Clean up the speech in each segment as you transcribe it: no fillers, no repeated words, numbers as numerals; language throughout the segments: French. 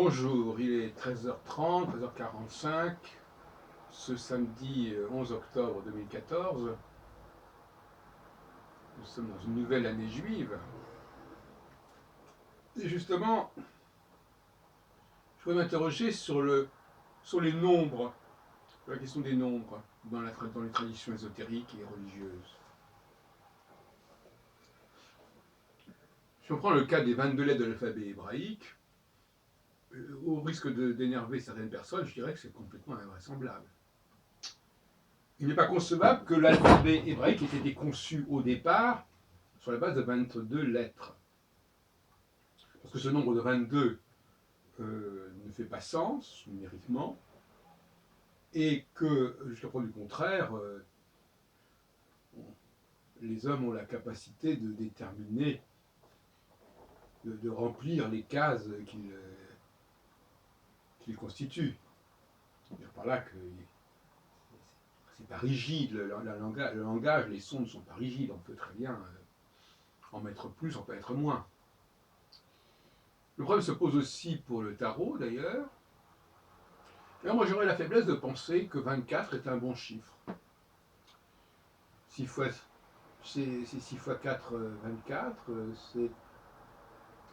Bonjour, il est 13h30, 13h45, ce samedi 11 octobre 2014. Nous sommes dans une nouvelle année juive. Et justement, je voudrais m'interroger sur les nombres, sur la question des nombres dans les traditions ésotériques et religieuses. Si on prend le cas des 22 lettres de l'alphabet hébraïque, au risque d'énerver certaines personnes, je dirais que c'est complètement invraisemblable. Il n'est pas concevable que l'alphabet hébraïque ait été conçu au départ sur la base de 22 lettres. Parce que ce nombre de 22 ne fait pas sens numériquement, et que, jusqu'à preuve du contraire, les hommes ont la capacité de déterminer, de remplir les cases qu'ils constituent. C'est-à-dire par là que c'est pas rigide, le langage, les sons ne sont pas rigides, on peut très bien en mettre plus, on peut mettre moins. Le problème se pose aussi pour le tarot d'ailleurs. Alors moi j'aurais la faiblesse de penser que 24 est un bon chiffre. 6 fois, c'est 6 fois 4, 24,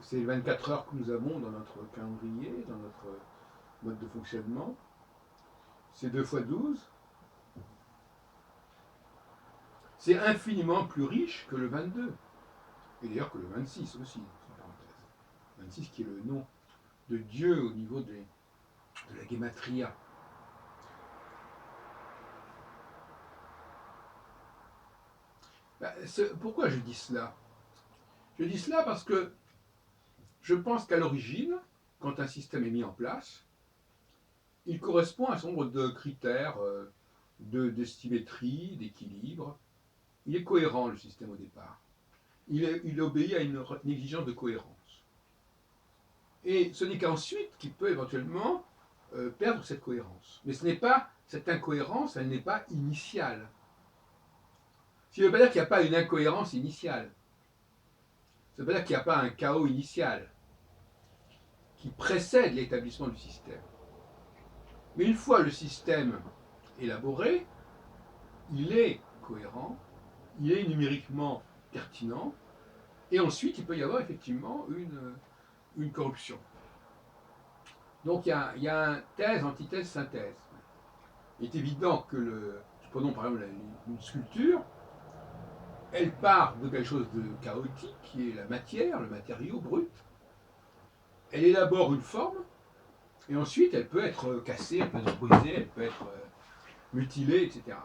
c'est 24 heures que nous avons dans notre calendrier, dans notre mode de fonctionnement. C'est 2 fois 12. C'est infiniment plus riche que le 22. Et d'ailleurs que le 26 aussi, en parenthèse. 26 qui est le nom de Dieu au niveau de la gematria. Pourquoi je dis cela? Je dis cela parce que je pense qu'à l'origine, quand un système est mis en place, il correspond à un certain nombre de critères de symétrie, d'équilibre. Il est cohérent, le système, au départ. Il obéit à une exigence de cohérence. Et ce n'est qu'ensuite qu'il peut éventuellement perdre cette cohérence. Mais ce n'est pas, cette incohérence, elle n'est pas initiale. Ce ne veut pas dire qu'il n'y a pas une incohérence initiale. Ça ne veut pas dire qu'il n'y a pas un chaos initial qui précède l'établissement du système. Mais une fois le système élaboré, il est cohérent, il est numériquement pertinent, et ensuite il peut y avoir effectivement une corruption. Donc il y a un thèse, antithèse, synthèse. Il est évident que, prenons par exemple une sculpture, elle part de quelque chose de chaotique, qui est la matière, le matériau brut. Elle élabore une forme, et ensuite elle peut être cassée, elle peut être brisée, elle peut être mutilée, etc.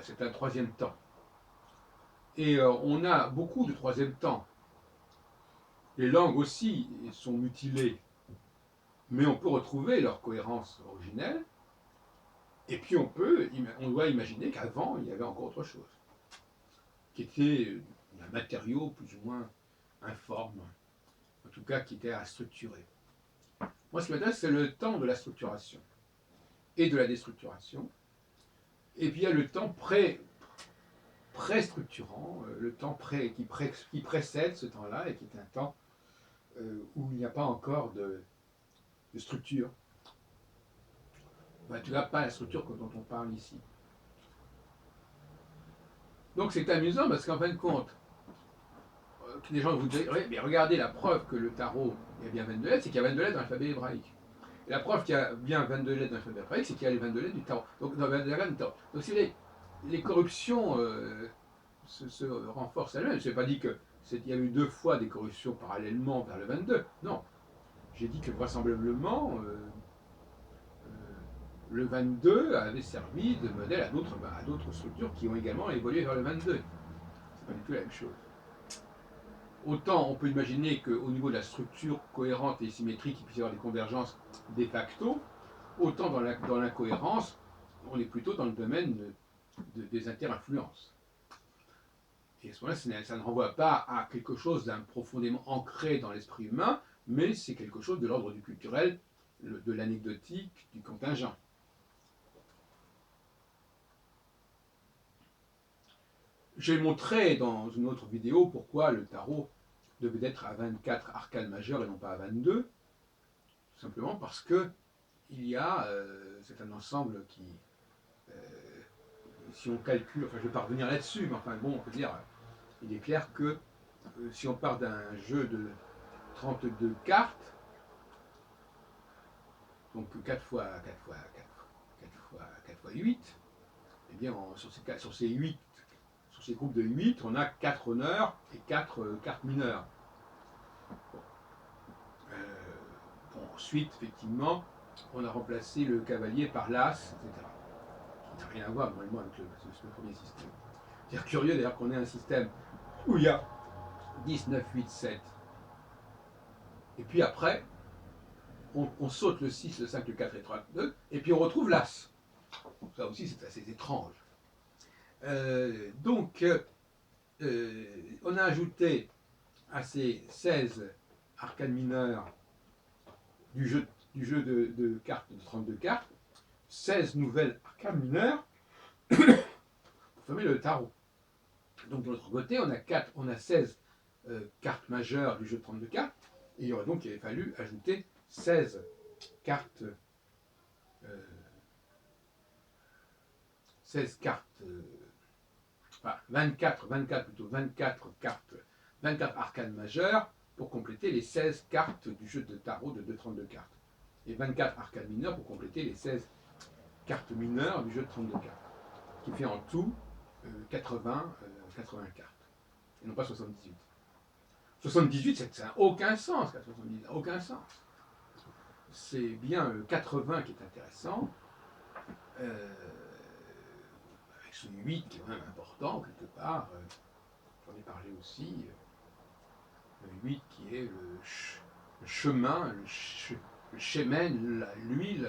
C'est un troisième temps. Et on a beaucoup de troisième temps. Les langues aussi sont mutilées, mais on peut retrouver leur cohérence originelle. Et puis on doit imaginer qu'avant, il y avait encore autre chose, qui était un matériau plus ou moins informe, en tout cas qui était à structurer. Moi, ce qui m'intéresse, c'est le temps de la structuration et de la déstructuration. Et puis il y a le temps pré-structurant, le temps qui précède ce temps-là et qui est un temps où il n'y a pas encore de structure. Tu n'as pas la structure dont on parle ici. Donc c'est amusant parce qu'en fin de compte, les gens vous disent, oui, mais regardez la preuve que le tarot, il y a bien 22 lettres, c'est qu'il y a 22 lettres dans l'alphabet hébraïque. Et la preuve qu'il y a bien 22 lettres dans l'alphabet hébraïque, c'est qu'il y a les 22 lettres du tarot. Donc dans 22 lettres du tarot. Donc si les corruptions se renforcent elles-mêmes, je n'ai pas dit qu'il y a eu 2 fois des corruptions parallèlement vers le 22. Non. J'ai dit que vraisemblablement, le 22 avait servi de modèle à d'autres structures qui ont également évolué vers le 22. C'est pas du tout la même chose. Autant on peut imaginer qu'au niveau de la structure cohérente et symétrique, il puisse y avoir des convergences de facto, autant dans l'incohérence, on est plutôt dans le domaine des interinfluences. Et à ce moment-là, ça ne renvoie pas à quelque chose d'un profondément ancré dans l'esprit humain, mais c'est quelque chose de l'ordre du culturel, de l'anecdotique, du contingent. J'ai montré dans une autre vidéo pourquoi le tarot devait être à 24 arcanes majeures et non pas à 22, tout simplement parce que il y a, c'est un ensemble qui, euh, si on calcule, enfin je vais pas revenir là-dessus, mais enfin bon, on peut dire, il est clair que si on part d'un jeu de 32 cartes, donc 4 fois 4 fois 4 fois 8, eh bien sur ces 8, sur ces groupes de 8, on a 4 honneurs et 4 cartes mineures. Bon. Bon, ensuite, effectivement, on a remplacé le cavalier par l'as, etc. Qui n'a rien à voir normalement avec le premier système. C'est curieux d'ailleurs qu'on ait un système où il y a 10, 9, 8, 7. Et puis après, on saute le 6, le 5, le 4 et 3, 2, et puis on retrouve l'as. Ça aussi, c'est assez étrange. Donc, on a ajouté à ces 16 arcanes mineures du jeu de cartes, de 32 cartes, 16 nouvelles arcanes mineures pour former le tarot. Donc de l'autre côté, on a 16 cartes majeures du jeu de 32 cartes, et il aurait fallu ajouter 16 cartes, 16 cartes, enfin 24 plutôt, 24 cartes, 24 arcanes majeures pour compléter les 16 cartes du jeu de tarot de 32 cartes. Et 24 arcanes mineures pour compléter les 16 cartes mineures du jeu de 32 cartes. Qui fait en tout 80 cartes. Et non pas 78. 78, ça n'a aucun sens, 70, ça n'a aucun sens. C'est bien 80 qui est intéressant, avec ce 8 qui est quand même important, quelque part. J'en ai parlé aussi. Le 8 qui est le chemin, le shemen, l'huile,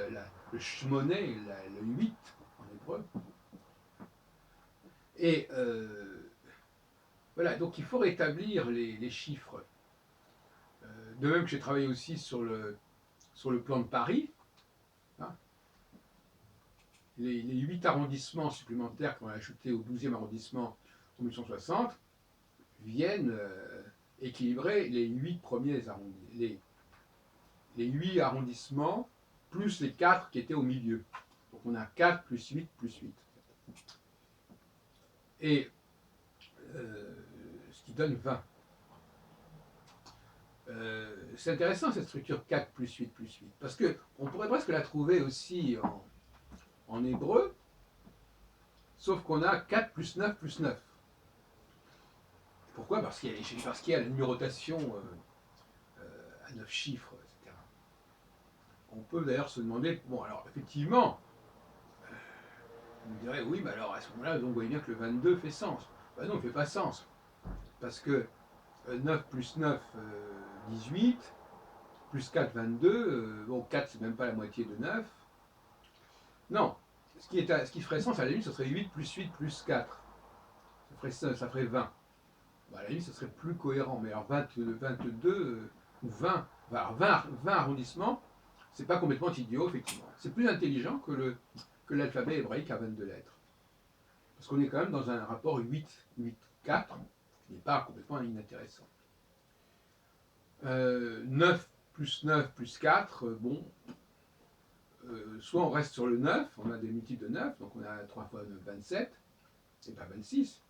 le shmoné, le 8 en hébreu. Et voilà, donc il faut rétablir les chiffres. De même que j'ai travaillé aussi sur le plan de Paris. Hein, les 8 arrondissements supplémentaires qu'on a ajoutés au 12e arrondissement en 1860 viennent équilibrer les 8 premiers arrondissements. Les 8 arrondissements plus les 4 qui étaient au milieu. Donc on a 4 plus 8 plus 8. Et ce qui donne 20. C'est intéressant cette structure 4 plus 8 plus 8, parce qu'on pourrait presque la trouver aussi en hébreu, sauf qu'on a 4 plus 9 plus 9. Pourquoi? Parce qu'il y a la numérotation à 9 chiffres, etc. On peut d'ailleurs se demander, bon alors effectivement, on dirait oui, mais alors à ce moment-là, on voit bien que le 22 fait sens. Ben non, il ne fait pas sens, parce que 9 plus 9, 18, plus 4, 22, bon 4 c'est même pas la moitié de 9. Non, ce qui ferait sens à la limite, ce serait 8 plus 8 plus 4. Ça ferait 20. Bah, à la limite, ce serait plus cohérent. Mais alors 22 ou 20, alors 20 arrondissements, c'est pas complètement idiot, effectivement. C'est plus intelligent que l'alphabet hébraïque à 22 lettres. Parce qu'on est quand même dans un rapport 8, 8, 4, qui n'est pas complètement inintéressant. 9 plus 4, bon, soit on reste sur le 9, on a des multiples de 9, donc on a 3 fois 9, 27, et pas 26,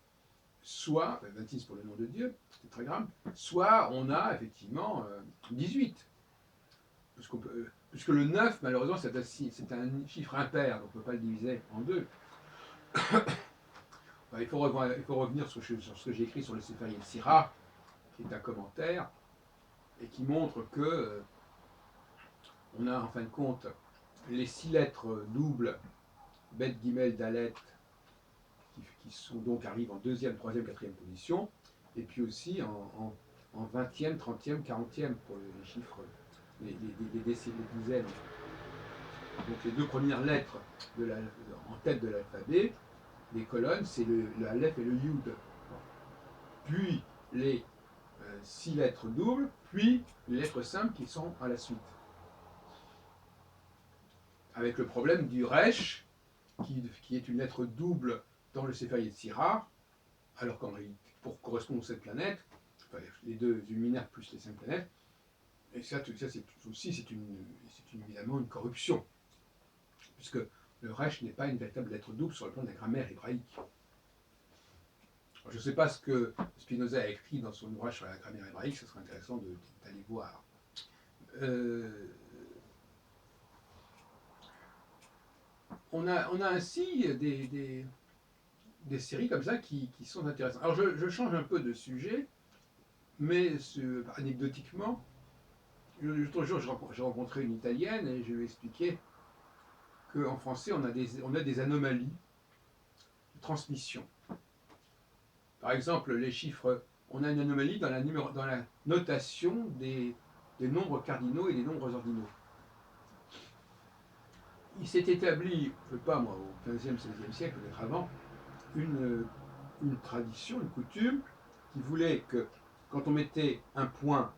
soit, 26 pour le nom de Dieu, c'est très grave, soit on a effectivement 18. Puisque le 9, malheureusement, c'est un chiffre impair, donc on ne peut pas le diviser en deux. Il faut revenir sur ce que j'ai écrit sur le Sefer Yetzirah, qui est un commentaire, et qui montre que on a en fin de compte les 6 lettres doubles, Bet, Gimel, Dalet, qui sont donc arrivent en 2e, 3e, 4e position, et puis aussi en 20e, 30e, 40e pour les chiffres, les dizaines. Donc les 2 premières lettres en tête de l'alphabet, les colonnes, c'est le Aleph et le Yud. Puis les 6 lettres doubles, puis les lettres simples qui sont à la suite. Avec le problème du Resh, qui est une lettre double dans le Sefer Yetzirah, alors qu'en réalité, pour correspondre à cette planète, enfin, les deux luminaires plus les 5 planètes. Et ça, tout ça, c'est aussi, évidemment une corruption, puisque le Resh n'est pas une véritable lettre double sur le plan de la grammaire hébraïque. Alors, je ne sais pas ce que Spinoza a écrit dans son ouvrage sur la grammaire hébraïque, ce serait intéressant d'aller voir. On a ainsi des séries comme ça qui sont intéressantes. Alors je change un peu de sujet, mais anecdotiquement, l'autre jour j'ai rencontré une Italienne et je lui ai expliqué qu'en français on a des anomalies de transmission. Par exemple, les chiffres, on a une anomalie dans la notation des nombres cardinaux et des nombres ordinaux. Il s'est établi, je ne sais pas moi, au XVe, XVIe siècle, peut-être avant, une tradition, une coutume, qui voulait que quand on mettait un point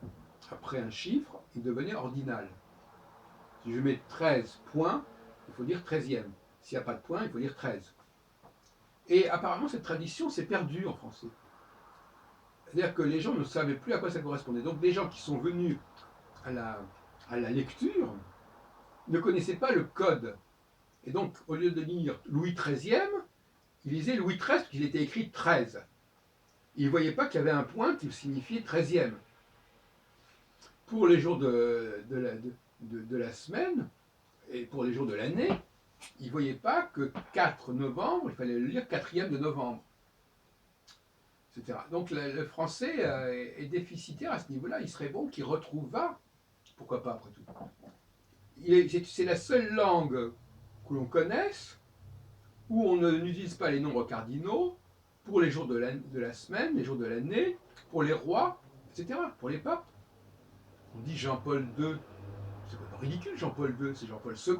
après un chiffre, il devenait ordinal. Si je mets 13 points, il faut dire 13e. S'il n'y a pas de point, il faut dire 13. Et apparemment, cette tradition s'est perdue en français. C'est-à-dire que les gens ne savaient plus à quoi ça correspondait. Donc, des gens qui sont venus à la lecture ne connaissaient pas le code. Et donc, au lieu de lire Louis XIIIe, ils lisaient Louis XIII parce qu'il était écrit 13. Ils ne voyaient pas qu'il y avait un point qui signifiait 13e. Pour les jours de la semaine et pour les jours de l'année, ils ne voyaient pas que 4 novembre, il fallait le lire 4e de novembre, etc. Donc le français est déficitaire à ce niveau-là. Il serait bon qu'il retrouvât, pourquoi pas après tout. C'est la seule langue que l'on connaisse où on n'utilise pas les nombres cardinaux pour les jours de la semaine, les jours de l'année, pour les rois, etc., pour les papes. On dit Jean-Paul II, c'est pas ridicule Jean-Paul II, c'est Jean-Paul II.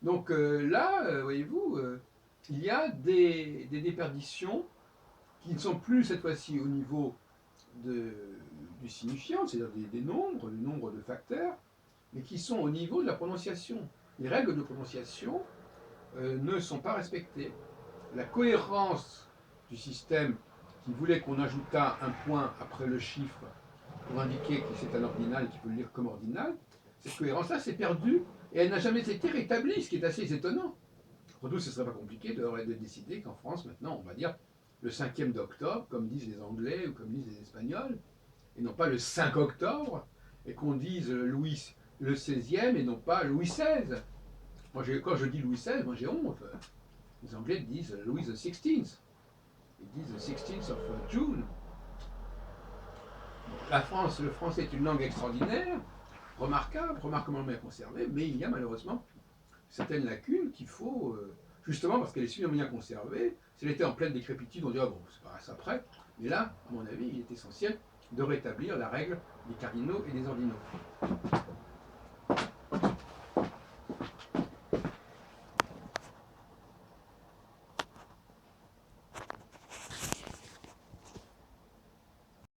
Donc là, voyez-vous, il y a des déperditions qui ne sont plus cette fois-ci au niveau du signifiant, c'est-à-dire des nombres, du nombre de facteurs, mais qui sont au niveau de la prononciation. Les règles de prononciation ne sont pas respectées. La cohérence du système qui voulait qu'on ajoutât un point après le chiffre pour indiquer que c'est un ordinal et qu'il faut le lire comme ordinal, cette cohérence-là s'est perdue et elle n'a jamais été rétablie, ce qui est assez étonnant. Pour nous, ce ne serait pas compliqué de décider qu'en France, maintenant, on va dire le 5e d'octobre, comme disent les Anglais ou comme disent les Espagnols, et non pas le 5 octobre, et qu'on dise Louis le 16e et non pas Louis XVI. Moi, quand je dis Louis XVI, moi j'ai honte. Les Anglais disent Louis the 16th. Ils disent the 16th of June. Le français est une langue extraordinaire, remarquable, remarquablement bien conservée, mais il y a malheureusement certaines lacunes qu'il faut, justement parce qu'elle est suffisamment bien conservée, si elle était en pleine décrépitude, on dirait, bon, c'est pas ça après, mais là, à mon avis, il est essentiel de rétablir la règle des cardinaux et des ordinaux.